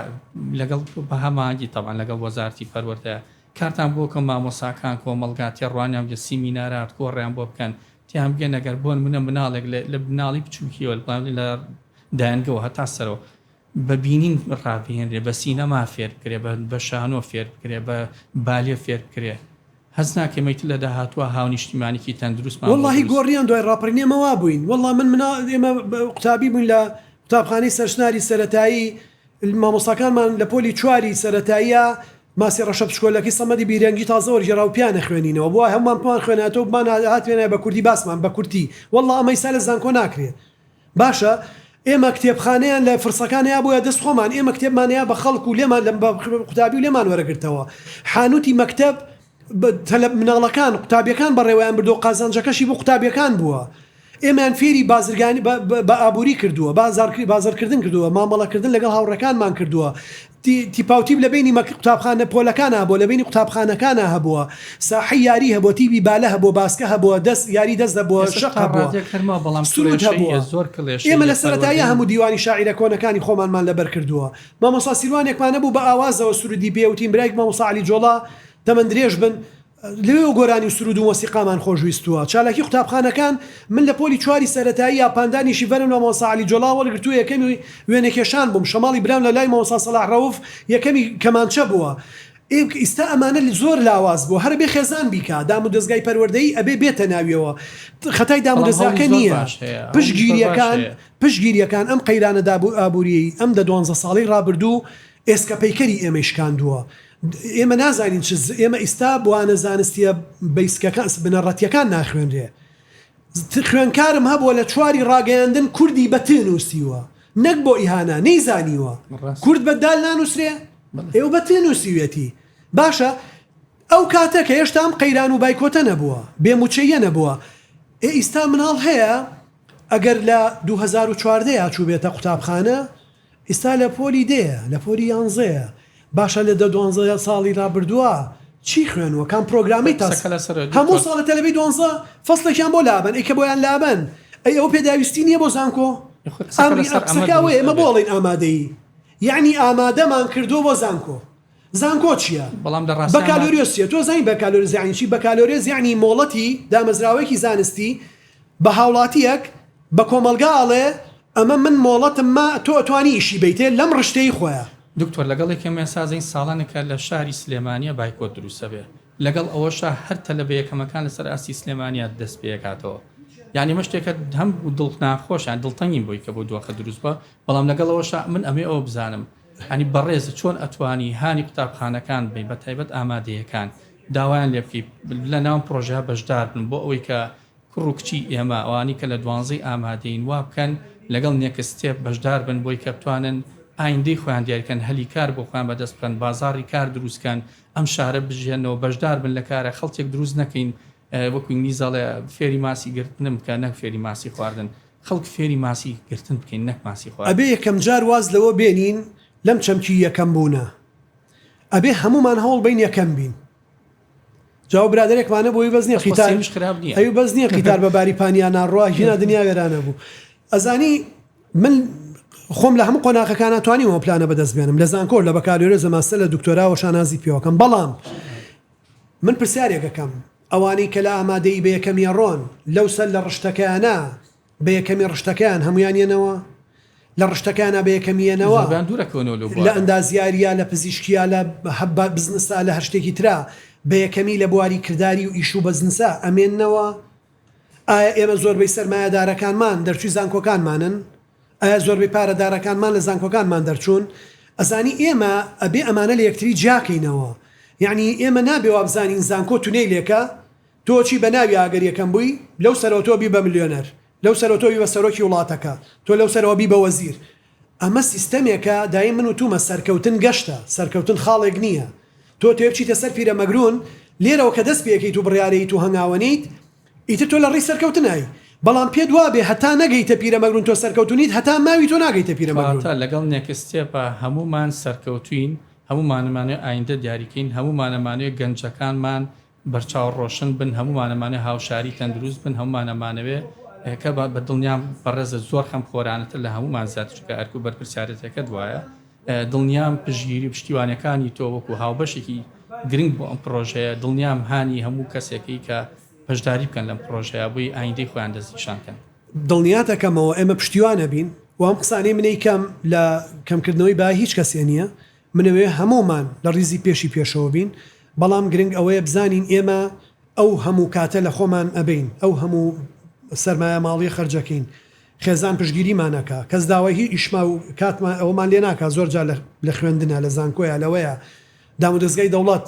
لەگەڵ بە هەمانگی تەوان لەگەڵ وەزارەتی پەروەردە کارتان بۆ کە مامۆساکان کۆمەڵگاتی ڕوانیان بە سیمینارات کۆڕیان بۆ بکەن تیان بگەن ئەگەر بۆ نمونە مناڵێک لە بناڵی بچووکیوە لە دایانگەوە هەتا سەرەوە بە بینین ڕابێنرێ بە سینەما فێر بکرێ بە شانۆ فێر بکرێ بە بالێ فێر بکرێ هەز ناکەمەیت لە داهاتوە هاونیشتیمانێکی تەندروستمان وەڵڵاهی گۆڕیان دوای ڕاپڕینێمەوا بووین وەڵڵا من ئێمە قوتابی بووین لە قوتابخانەی سەرشناری سەرەتایی مامۆستاکانمان لە پۆلی چواری سەرەتاییە ماسی ڕەشە پشکۆلەکەی سەمەدی بیرەنگی تازەوە ژێراو پیانە خوێنینەوە بووە هەمومان پۆان خوێنێتەوە بمان هاتوێنە بە کوردی باسمان بە کورتی وەڵڵا ئەمەی سا لە زانکۆ ناکرێت باشە ئێمە کتێبخانەیان لە فرسەکانەیە بووە دەست خۆمان ئێمە کتێبمانەیە بە خەڵک و لێمان لە قوتابی و لێمان وەرەگرتەوە حانوتی مەکتەب مناڵەکان قوتابیەکان بەڕێوەیان بردو قازانجەکەشی بۆ قوتابیەکان بووە ئێمەیان فێری بازرگانی بە ئابووری کردووە بازرکردن کردووە مامەڵەکردن لەگەڵ هاوڕەکانمان کردووە تیپاوتیب لە بینی قوتابخانە پۆلەکانە بۆ لە بینی قوتابخانەکانە هەبووە ساحی یاری هەبووە تیبی بالە هەبووە باسکە هەبووە دەست یاری دەست دەبووە شەق هەبووە ئێمە لە سەرەتاییە هەموو دیوانی شاعیرە کۆنەکانی خۆمانمان لەبەر کردووە مامۆستا سیروانێکمان نەبوو بە ئاوازەوە سرودی پێوتین برایك مامۆستا عەلی جۆڵا تەمەند درێژ بن لێ گۆرانی سرود و مۆسیقامان خۆشویستووە چالاکی قوتابخانەکان من لە پۆلی چواری سەرەتایی یا پاندانیشی بەرم لە مامۆستا عەلی جۆڵا وەرگرتووە یەکەمی وێنەکێشان بووم شەماڵی برام لە لای مامۆستا سەلاح ڕەوف یەکەمی کەمانچە بووە ئێستا ئەمانە زۆر لاواز بوو هەر بێ خێزان بیکا دام و دەستگای پەروەردەیی ئەبێ بێتە ناویەوە خەتای دام و دەستگاکە نییە پشتگیریەکان ئەم قەیرانە ئابووری ئەم 12 ساڵی ڕابردوو ئێسکەپەیکەری ئێمە شکاندووە ئێمە نازانین ئێمە ئیستا بوانە زانستیە بیسکەکان بنەڕەتیەکان ناخوێنرێ خوێنکارم هەبووە لە چواری ڕاگەیاندن کوردی بەتێ نووسیوە نەک بۆ ئیهانە نەیزانیوە کورد بەدال نانووسرێ ئێوە بەتێ نووسیوێتی باشە ئەو کاتەکە هێشتا ئەم قەیران و بایکۆتە نەبووە بێموچەیە نەبووە ئیستا مناڵ هەیە ئەگەر لە 2014 چوو بێتە قوتابخانە ئیستا لە پۆلی دێ لە پۆلی 11 باشە لە 12 ساڵی ڕابردووە چی خوێنوە کام پرۆگرامی هەموو ساڵە تەلەڤی 12 فەسڵێکیان بۆ لابن ئەیکە بۆیان لابن ئەی ئەو پێداویستی نییە بۆ زانکۆ قسەکەوێ ئێمە بۆڵین ئامادەیی یعنی ئامادەمان کردو بۆ زانکۆ چییە بەکالۆریۆسیە تۆ زانی بەکالۆریز یعنی چی بەکالۆریز یعنی مۆڵەتی دامەزراوەیەکی زانستی بە هاوڵاتیەک بە کۆمەلگاڵێ ئەمە من مۆڵەتم ما تۆ ئەتوانی ئیشی بیتێ لەم ڕشتەی خۆیە دکتۆر لەگەڵێکی مێسازین ساڵانێکە لە شاری سلێمانیە بایکۆت دروستە بێ لەگەڵ ئەوەشە هەر تەلەبەیەکەمەکان لەسەر ئاسی سلێمانیە دەست پێکاتەوە یعنی مەشتێکە هەم دڵ ناخۆشیان دڵتەنگین بۆی کە بۆ دۆخە دروست بە بەڵام لەگەڵەوەشە من ئەمێ ئەوە بزانم هەنی بەڕێز چۆن ئەتوانی هانی قوتابخانەکان بین بە تایبەت ئامادەیەکان داوایان لێ بکەیت لە ناو پرۆژە بەشدار بن بۆ ئەوەی کە کوڕ و کچی ئێمە ئەوانی کە لە 12 ئامادەین وا بکەن لەگەڵ نێکستێپ بەشدار بن بۆی کە بتوانن ئایندەی خۆیان دیارکەن هەلی کار بۆ خۆیان بەدەست بکەن بازاڕی کار دروستکەن ئەم شارە بژێنەوە بەشدار بن لە کارە خەڵکێک دروست نەکەین وەکو نیزاڵێ فێری ماسی گرتنم بکە نەک فێری ماسی خواردن خەڵک فێری ماسی گرتن بکەین نەک ماسی خواردن ئەبێ یەکەم جار واز لەوە بێنین لەم چەمکی یەکەم بوونە ئەبێ هەمومان هەوڵ بین یەکەم بین جاو برادێکمانە بۆی بەز نییە قیتارش خراپ نییە ئەو بەز نییە قیتار بە باریپانیان ناڕوا هینا دنیا وێرانە بوو ئەزانی من خۆم لە هەموو قۆناغەکان ناتوانیەوە پلانە بەدەست بێنم لە زانکۆر لە بەکالۆرێزە ماستەر لە دکتۆراوە شانازی پێوەکەم بەڵام من پرسیارێکەکەم ئەوانەی کە لە ئامادەی بە یەکەمی ڕۆن لەو سەر لە ڕشتەکانە بە یەکەمی ڕشتەکان هەمویانێنەوە لە ڕشتەکانە بە یەکەمیەنەوە لە ئەندازیاریە لە پزیشکیا لە بزنسا لە هەر شتێکی ترا بە یەکەمی لە بواری کردداری و ئیش و بەزنسا ئەمێننەوە ئایا ئێمە زۆربەی سەرمایەدارەکانمان دەرچوی زانکۆکانمانن ئایا زۆربەی پارەدارەکانمان لە زانکۆکانمان دەرچوون ئەزانی ئێمە ئەبێ ئەمانە لە یەکتری جاکەینەوە یعنی ئێمە نابێ وابزانین زانکۆ تونەی لێکە تۆچی بە ناوی ئاگەر یەکەم بووی لەو سەرۆتۆبی بە ملیۆنەر لەو سەرۆتۆبی بە سەرۆکی وڵاتەکە تۆ لەو سەرەوەبی بە وەزیر ئەمە سیستەمێکە دای من و تومە سەرکەوتن گەشتە سەرکەوتن خاڵێک نییە تۆ تێبچیتە سەر پیرەمەگرون لێرەوە کە دەست پێکەیت و بڕیارەیت و هەنگاوەنیت ئیتر تۆ لە ڕێی سەرکەوتنایی بەڵام پێ دوابێ هەتا نەگەیتە پیرەمەگرون تۆ سەرکەوتونیت هەتا ماوی تۆ ناگەیتە پیرەمەگرون لەگەڵ نێکستێپە هەمومان سەرکەوتوین هەمومانەمانێ ئایندە دیاریکەین هەمومانەمانێ گەنجەکانمان بەرچاو ڕۆشن بن هەمومانەمانێ هاوشاری تەندروست بن هەمومانەمانەوێ کە بە دڵنیام بەڕێزە زۆر خەم خۆرانەتر لە هەمومان زیاترکە ئەرک و بەرپرسیارەتەکە دوایە دڵنیام پشگیری پشتیوانەکانی تۆ وەکو هاوبەشێکی گرنگ بۆ ئەم پرۆژەیە دڵنیام هانی هەموو کەسێکی کە پشداری بکەن لەم پرۆژەیە بۆی ئایندەی خۆیان دەستنیشانکەن دڵنیاتەکەمەوە ئێمە پشتیوانە بین و ئەم قسانەی منەی کەم لە کەمکردنەوەی با هیچ کەسێ نییە منەوێ هەمومان لە ڕیزی پێشی پێشەوە بین بەڵام گرنگ ئەوەیە بزانین ئێمە ئەو هەموو کاتە لە خۆمان ئەبین ئەو هەموو سەرمایە ماڵی خەرجەکەین خێزان پشگیریمانەکە کەس داوای هی ئیشما و کاتمان ئەومان لێ ناکە زۆر جار لە خوێندنە لە زانکۆیە لەوەیە دام و دەستگای دەوڵەت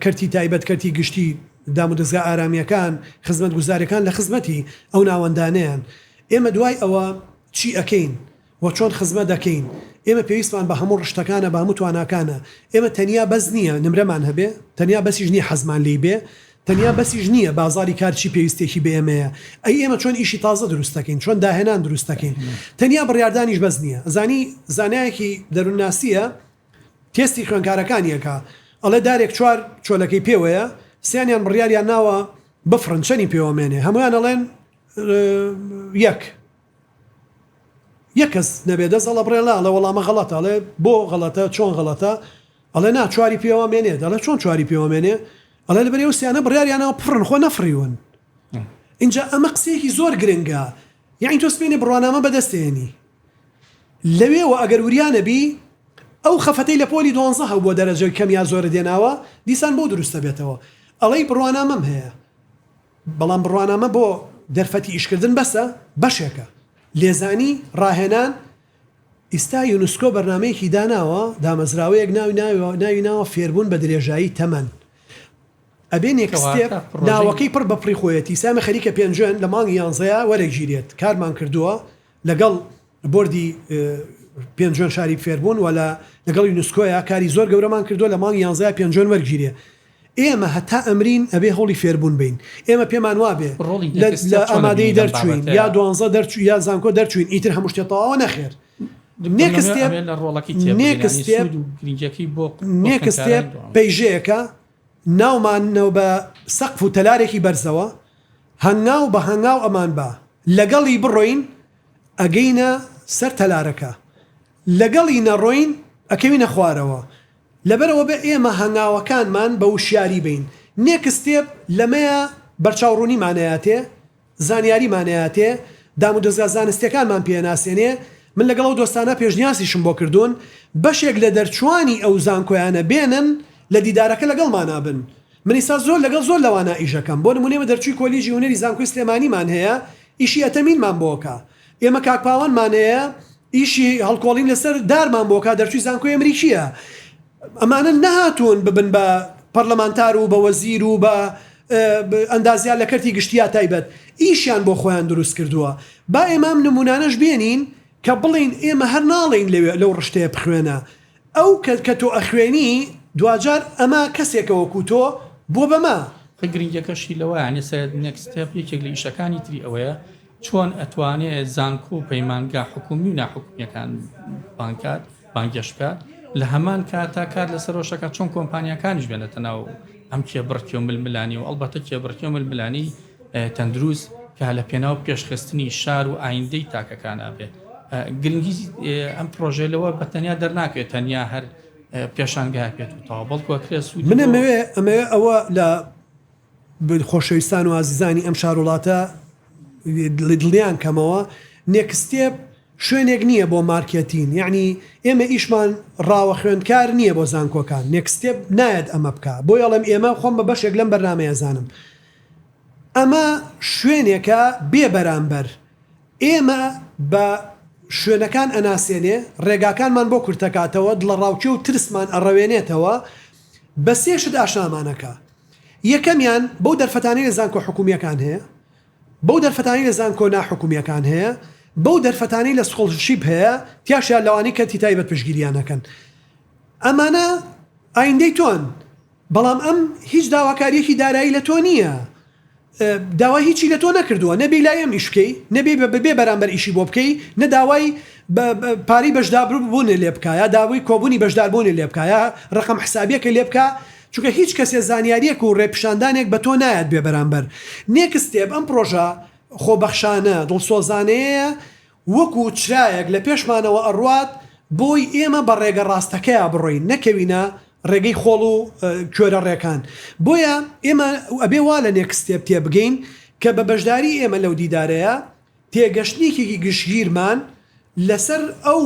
کەرتی تایبەت کەرتی گشتی دام و دەستگا ئارامیەکان خزمەت گوزارەکان لە خزمەتی ئەو ناوەندانەیان ئێمە دوای ئەوە چی ئەکەین و چۆن خزمەت دەکەین ئێمە پێویستمان بە هەموو ڕشتەکانە بە هەموو تواناکانە ئێمە تەنیا بەس نییە نمرەمان هەبێ تەنیا بەسیش نییە حەزمان لێی بێ تەنیا بەسیش نییە بازاری کارچی پێویستێکی بە ئێمەیە ئەی ئێمە چۆن ئیشی تازە دروستەکەین چۆن داهێنان دروستەکەین تەنیا بڕیاردانیش بەس نییە زانی زانایەکی دەروونناسیە تێستی خوێنکارەکانیەکە ئەڵێ دارێک چوار چۆلەکەی پێوەیە سیانیان بڕیاریان ناوە بفرن چەنی پێوەمێنێ هەمویان ئەڵێن یەک کەس نەبێ دەست ئەڵە بڕێڵا لە وەڵامە غەڵەتە ئەڵێ بۆ غەڵەتە چۆن غەڵەتە ئەڵێ نا چواری پێوەمێنێ دەڵێ چۆن چواری پێوەمێنێ ئەڵێ لەبەر ئەوسیانە بڕیاریانەوە پڕن خۆ نەفڕیون اینجا ئەمە قسەیەکی زۆر گرنگە یعنی تۆ سبێنێ بڕوانامە بەدەستێنی لەوێەوە ئەگەر وریانە بی ئەو خەفەتەی لە پۆلی 12 هەبوو بۆ دەرەجەی کەمیا زۆرە دێناوە دیسان بۆ دروستە بێتەوە ئەڵەی بڕوانامەم هەیە بەڵام بڕوانامە بۆ دەرفەتی ئیشکردن بەسە بەشێکە لێزانی ڕاهێنان ئێستا یونسکۆ بەرنامەیەکی داناوە دامەزراوەیەک ناوی ناوە فێربوون بە درێژایی تەمەن ئەبێ نێکستێپ ناوەکەی پڕ بەپڕی خۆیەتی سامە خەریکە پێنجێن لە مانگی 11 وەرەک ژیرێت کارمان کردووە لەگەڵ بۆردی پێنجۆن شاری فێربوون و لەگەڵ یونسکۆیە کاری زۆر گەورەمان کردووە لە مانگی 11 پێنجۆن وەرگیرێ ئێمە هەتا ئەمرین ئەبێ هەوڵی فێربوون بین ئێمە پێمان وابێ لە ئامادەی دەرچوین یا 12 دەرچوین یا زانکۆ دەرچوین ئیتر هەموو شتێتەوە نەخێر نێکستێپ پەیژەیەکە ناومانەوە بە سەقف و تەلارێکی بەرزەوە هەنگاو بە هەنگاو ئەمان بە لەگەڵی بڕۆین ئەگەینە سەر تەلارەکە لەگەڵی نەڕۆین ئەکەوینە خوارەوە لەبەرەوە بە ئێمە هەنگاوەکانمان بە وشیاری بین نێکستێپ لەمەیە بەرچاوڕوونیمانەیەتێ زانیاریمانەیەتێ دام و دەستگا زانستیەکانمان پێناسێنێ من لەگەڵ ئەو دۆستانە پێشنیاسیشم بۆ کردوون بەشێک لە دەرچوانی ئەو زانکۆیانە بێنن لە دیدارەکە لەگەڵمانە بن من ئێستا زۆر لەگەڵ زۆر لەوانە ئیشەکەم بۆ نمونێمە دەرچووی کۆلیژی هونەری زانکۆی سلێمانیمان هەیە ئیشی ئەتەمینمان بۆکە ئێمە کاکپاوانمان هەیە ئیشی هەڵکۆڵین لەسەر دارمان بۆکە دەرچووی زانکۆی ئەمریکیە ئەمانە نەهاتوون ببن بە پەرلەمانتار و بە وەزیر و بە ئەندازیان لە کەرتی گشتیا تایبەت ئیشیان بۆ خۆیان دروست کردووە با ئێمام نمونانەش بێنین کە بڵین ئێمە هەر ناڵین لەو ڕشتەیە بخوێنە ئەو کە تۆ ئەخوێنی دوجار ئەمە کەسێکەوە کو تۆ بۆ بەما گرنگەکەشی لەوە ینی سەر نێکستێپ یەکێک لە ئیشەکانی تری ئەوەیە چۆن ئەتوانێت زانکۆ و پەیمانگا حکومی و ناحکومیەکان بانکات بانگەشکات لە هەمان کاتا کار لەسەر ڕۆژەکە چۆن کۆمپانیەکانیش بێنێتە ناو ئەم کێبڕکی و ململانی و ئەڵبەتە کێبڕکی و ململانی تەندروست کە لە پێناو پێشخستنی شار و ئایندەی تاکەکانە بێت گرنگی ئەم پرۆژێلەوە بەتەنیا دەرناکێت تەنیا هەر پێشانگای پێت و تاوا بەڵکوەکرێ سوود من ئەمەوێ ئەوە لە خۆشەویستان و ئازیزانی ئەم شارۆڵاتە دڵیان کەمەوە نێکستێپ شوێنێک نییە بۆ مارکێتین یعنی ئێمە ئیشمان ڕاوە خوێندکار نییە بۆ زانکۆکان نێکستێپ نایەت ئەمە بکە بۆ یاڵم ئێمە خۆم بە بەشێک لەم بەرنامەیە زانم ئەمە شوێنێکە بێ بەرامبەر ئێمە بە شوێنەکان ئەناسێنێ ڕێگاکانمان بۆ کورتەکاتەوە دڵە ڕاوچێ و ترسمان ئەڕەوێنێتەوە بە سێشت ئاشنامانەکە یەکەمیان بەو دەرفەتانی لە زانکۆ حکومیەکان هەیە بەو دەرفەتانی لە زانکۆ ناحکومیەکان هەیە بەو دەرفەتانی لە سکۆڵشیپ هەیە تیاشیان لەوانی کەتی تایبەت پشگیریانەکەن ئەمانە ئایندەی تۆن بەڵام ئەم هیچ داواکاریەکی دارایی لە تۆ نییە داوای هیچی لە تۆ نەکردووە نەبێ لای ئەم ئیشکەی نەبێ بێ بەرامبەر ئیشی بۆ بکەی نەداوای پاری بەشداربوونی لێ بکایە داوای کۆبوونی بەشداربوونی لێ بکایە ڕقم حسابیەکە لێ بکە چونکە هیچ کەسێ زانیاریەک و ڕێپشاندانێک بە تۆ نایەت بێ بەرامبەر نێکستێپ ئەم پرۆژە خۆبەخشانە دڵسۆزانەیە وەکو چرایەک لە پێشمانەوە ئەڕوات بۆی ئێمە بە ڕێگە ڕاستەکەیە بڕۆین نەکەوینە ڕێگەی خۆڵ و کوێرە ڕێکان بۆیە ئێمە ئەبێ وا لە نێکستێپ تێبگەین کە بە بەشداری ئێمە لەو دیدارەیە تێگەشتنیکی گشتگیرمان لەسەر ئەو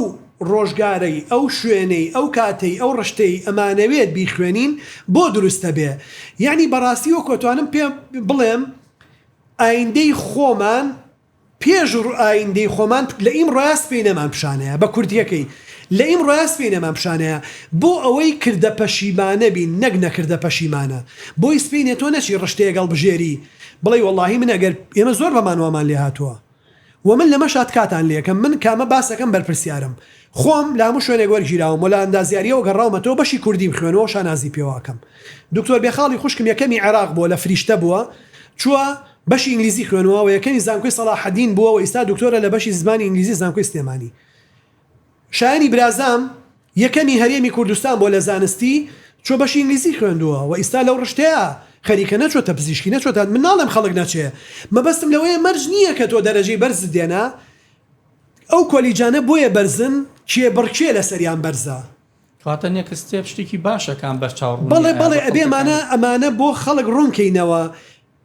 ڕۆژگارەی ئەو شوێنەی ئەو کاتەی ئەو ڕشتەی ئەمانەوێت بیخوێنین بۆ دروستە بێ یعنی بەڕاستی وە کۆتوانم پێ بڵێم ئایندەی خۆمان پێش ئایندەی خۆمان لە ئیم ڕاست پێی نەمان پیشانەیە بە کوردیەکەی لە ئیم ڕاست پێی نەمان پیشانەیە بۆ ئەوەی کردە پەشیمانە بین نەک نەکردە پەشیمانە بۆی سپینێت تۆ نەچی ڕشتەیە گەڵ بژێری بڵێ وەڵاهی من ئەگەر ئێمە زۆر بەمانوامان لێ هاتووە و من لەمە شاد کاتان لێکم من کامە باسەکەم بەرپرسیارم خۆم لە هەموو شوێنێک وەرگیراوم و لە ئەندازیاریەوە گەڕاومەتەوە بەشی کوردی بخوێنەوە شانازی پێواکەم دکتۆر بێخاڵی خوشکم یەکەمی عێراق بووە لە فریشتە بووە چووە بەشی ئینگلیزی خوێنەوە و یەکەمی زانکۆی سەلاحەدین بووە و ئێستا دکتۆرە لە بەشی زمانی ئینگلیزی زانکۆی سلێمانی شایانی برازام یەکەمی هەرێمی کوردستان بۆ لە زانستی چۆ بەشی ئینگلیزی خوێندووە و ئێستا لەو ڕشتەیە خەریکە نەچۆتە پزیشکی نەچۆتە من ناڵێم خەڵک نەچێ مەبەستم لەوەیە مەرج نییە کە تۆ دەرەجەی بەرز دێنا ئەو کۆلیجانە بۆیە بەرزن کێبڕکێ لە سەریان بەرزە کاتە نێکستێ شتێکی باشەکان بەرچاوڕوونی بەڵێ ئەمانە بۆ خەڵک ڕوونکەینەوە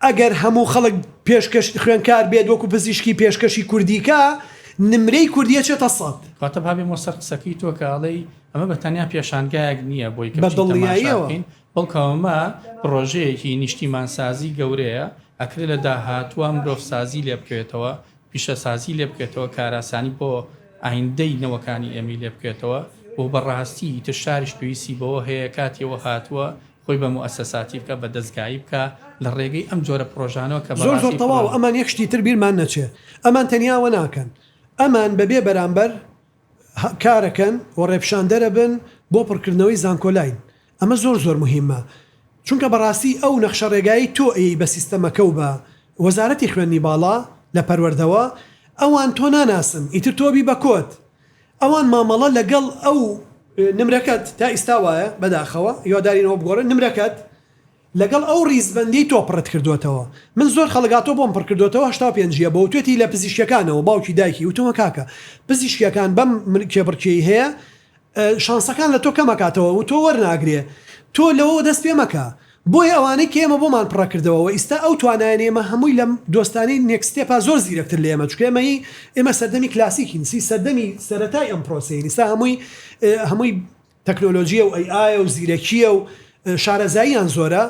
ئەگەر هەموو خەڵک پێشکەش خوێنکار بێت وەکو پزیشکی پێشکەشی کوردیکە نمرەی کوردیە چێتە 100 کاتە باێ مۆسەر قسەکەی تۆ کاڵی ئەمە بە تەنیا پێشانگایەک نییە بۆی بەدڵنیاییەوە بەڵکەوەمە پرۆژەیەکی نیشتیمانسازی گەورەیە ئەکرێت لە داهاتوە مرۆڤسازی لێ بکرێتەوە پیشەسازی لێ بکرێتەوە کاراسانی بۆ ئایندەی نەوەکانی ئەمی لێ بکرێتەوە بۆ بەڕاستی تر شاریش پێویستی بەوە هەیە کاتیەوە هاتووە خۆی بە مؤسساتی بکە بە دەستگایی بکە لە ڕێگەی ئەم جۆرە پرۆژانەوە کە زۆر تەواو ئەمان یەکشتی تر بیرمان نەچێ ئەمان تەنیاوە ناکەن ئەمان بەبێ بەرامبەر کارەکەن و ڕێپشاندەرە بن بۆ پڕکردنەوەی زانکۆلاین ئەمە زۆر مهمە چونکە بەڕاستی ئەو نەخشە ڕێگایی تۆ بە سیستەمەکە و بە وەزارەتی خوێندنی باڵا لە پەروەردەوە ئەوان تۆ ناناسن ئیتر تۆبی بە کۆت ئەوان مامەڵە لەگەڵ ئەو نمرەکەت تا ئیستا وایە بەداخەوە یادارینەوە بگۆڕن نمرەکەت لەگەڵ ئەو ڕیزبەندی تۆ پڕت کردوێتەوە من زۆر خەڵگاتۆ بۆم پڕ کردوێتەوە 85 بە وتێتی لە پزیشکەکانەوە باوکی دایکی وتۆمە کاکە پزیشکەکان بەم کێبڕکێی هەیە شانسەکان لە تۆ کەمەکاتەوە و تۆ وەرناگرێ تۆ لەوە دەست پێ مەکە بۆی ئەوانەی کێمە بۆمان پڕکردەوە ئیستا ئەو توانایانێمە هەمووی لە دۆستانی نێکستێپا زۆر زیرەکتر لێمە چکێمەی ئێمە سەردەمی کلاسیکی نسی سەردەمی سەرەتای ئەم پرۆسی نیستا هەمووی تەکنۆلۆژیە و ئای و زیرەکیە و شارەزاییان زۆرە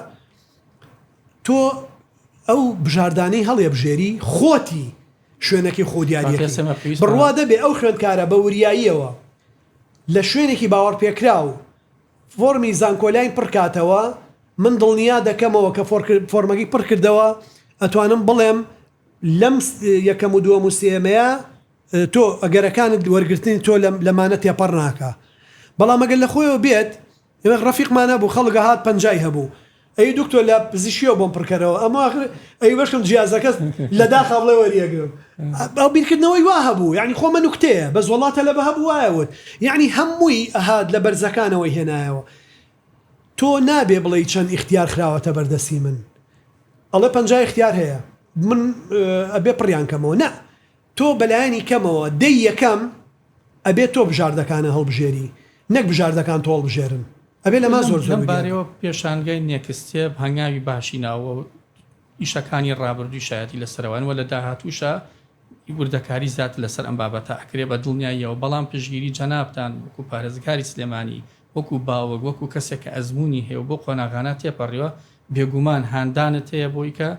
تۆ ئەو بژاردانەی هەڵێ بژێری خۆتی شوێنێکی خۆدیاریەکە بڕوا دەبێ ئەو خوێندکارە بە وریاییەوە لە شوێنێکی باوەڕ پێکرا و فۆرمی زانکۆلاین پڕکاتەوە من دڵنیا دەکەمەوە کە فۆرمەکەی پڕ کردەوە ئەتوانم بڵێم لەم یەکەم و دووەم و سێمەیە تۆ ئەگەرەکانت وەرگرتنی تۆ لەمانە تێپەڕ ناکە بەڵام ئەگەر لە خۆیەوە بێت ئێمە ڕەفیقمانە بوو خەڵگە هات 50 هەبوو ئەی دکتۆر لە پزیشکیەوە بۆم پڕکەرەوە ئەمە ئەی بەشم جیازەکەس لە داخە بڵێ وەریەگرم ئەو بیرکردنەوەی وا هەبوو یعنی خۆمە نوکتەیە بەس وڵاتە لە بە هەبوو وایەوت یعنی هەمووی ئەهات لە بەرزەکانەوەی هێنایەوە تۆ نابێ بڵێ چەند اختیار خراوەتە بەردەسی من ئەڵێ 50 اختیار هەیە من ئەبێ پڕیان کەمەوە نە تۆ بەلایانی کەمەوە دەی یەکەم ئەبێ تۆ بژاردەکانە هەڵبژێری نەک بژاردەکان تۆ هەڵبژێرن ئەبێ لەما زۆر بارەوە پێشانگای نێکستێب هەنگاوی باشی ناوە ئیشەکانی ڕابردووی شایەتی لەسەرەوەن وە لە داهاتووشە وردەکاری زیات لەسەر ئەم بابەتە ئەکرێ بە دڵنیاییەوە بەڵام پشگیری جەنابتان وەکو پارێزگاری سلێمانی وەکو باوەک وەکو کەسێک کە ئەزمموی هەیە بۆ قۆناغانە تێپەڕیوە بێگومان هاندانت هەیە بۆی کە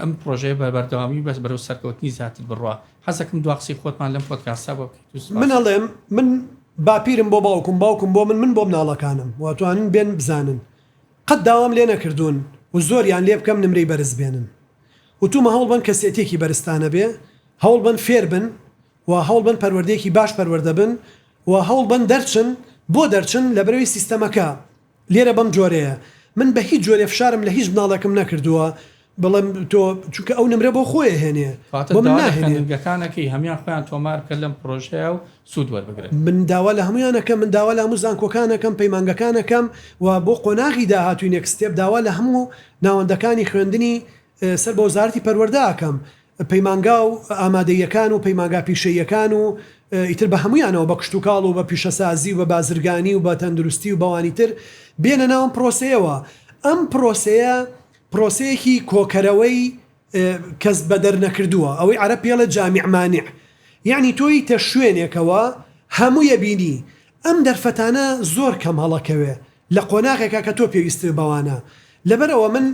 ئەم پرۆژەیە بە بەردەوامی بەس بەرەو سەرکەوتنی زیاتر بڕوە حەزەکەم دوقسی خۆتمان لەم پۆدکاستا بۆ من ئەڵێم من باپیرم بۆ باوکم بۆ من بۆ مناڵەکانم واتوانن بێن بزانن قەت داوام لێ نەکردوون و زۆریان لێ بکەم نمرەی بەرز بێنن و تومە هەوڵ بن کەسێتێکی بەرزتانە بێ هەوڵ بن فێر بن و هەوڵ بن پەروەردەیەکی باش پەروەردە بن و هەوڵ بن دەرچن بۆ دەرچن لە بەرەوەی سیستەمەکە لێرە بەم جۆرەیە من بە هیچ جۆرە فشارم لە هیچ مناڵەکەم نەکردووە بەڵام تۆ چونکە ئەو نمرە بۆ خۆی هێنێ گەکانەکەی هەمیان خۆیان تۆمار کە لەم پرۆژەیە و سوود وەربگرن من داوا لە هەمویانەکەم من داوا لە هەموو زانکۆکانەکەم پەیمانگەکانەکەم و بۆ قۆناغی داهاتووی نێکستێپ داوا لە هەموو ناوەندەکانی خوێندنی سەر بە وەزارەتی پەروەردەکەم پەیمانگا و ئامادەیەکان و پەیمانگا پیشەیەکان و ئیتر بە هەمویانەوە بە کشتتوکاڵ و بە پیشەسازی و بە بازرگانی و بە تەندروستی و بەوانی تر بێنە ناوم پرۆسەیەوە ئەم پرۆسەیە پرۆسەیەکی کۆکەرەوەی کەس بە دەرنەکردووە ئەوەی عەرە پێڵە جامیع مانع یعنی تۆی تە شوێنێکەوە هەموویە بینی ئەم دەرفەتانە زۆر کەم هەڵەکەوێ لە قۆناغێکا کە تۆ پێویست بەوانە لەبەرەوە من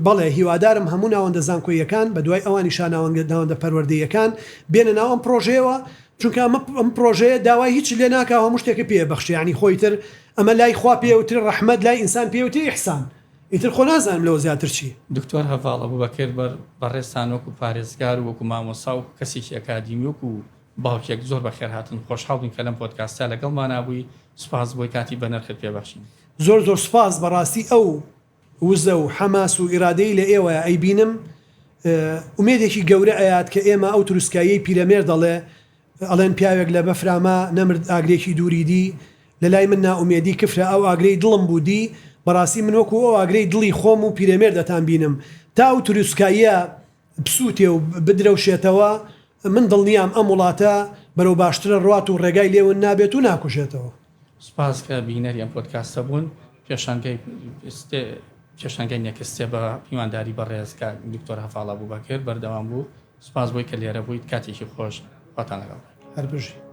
بەڵێ هیوادارم هەموو ناوەندە زانکۆیەکان بە دوای ئەوانیشان ناوەندە پەروەردەیەکان بێنە ناو ئەم پرۆژەیەوە چونکە ئەم پرۆژەیە داوای هیچ لێ ناکە هەموو شتێکە پێبەخشی ینی خۆی تر ئەمە لای خوا پێوتر ڕەحمەت لای ئینسان پێوتر ئیحسان ئیتر خۆ نازانم لەوە زیاتر چی دکتۆر هەڤاڵ ئەبوو بەکرد بەڕێستان وەکو پارێزگار و وەکو مامۆسا و کەسێکی ئەکادیمی وەکو باوکێک زۆر بەخێر هاتن خۆشحاڵبووین کە لەم پۆدکاستا لەگەڵمان نابووی سوپاس بۆی کاتی بەنرخت پێبەخشین زۆر سوپاس بەڕاستی ئەو وزە و حەماس و ئیرادەی لە ئێوە ئەیبینم ئومێدێکی گەورە ئەیات کە ئێمە ئەو تروسکایی پیرەمێر دەڵێ ئەڵێن پیاوێک لە بەفرامە نەمرد ئاگرێکی دووریدی لە لای من ناومێدی کفرە ئەو ئاگرەی دڵم بوودی بەڕاستی من وەکو ئەو ئاگرەی دڵی خۆم و پیرەمێر دەتان بینم تا ئەو تروسکاییە بسووتێ و بدرەوشێتەوە من دڵنیام ئەم وڵاتە بەرەو باشترە ڕات و ڕێگای لێون نابێت و ناکوشێتەوە سپاس کە بینەری ئەم پۆدکاستە بوون پێشانگەی نێکستێ بە پیوەنداری بە ڕێزگا دکتۆر هەفاڵە بوو بەکرد بەردەوام بوو سپاس بۆی کە لێرە بوویت کاتێکی خۆش هاتان لەگەڵ هەر بژی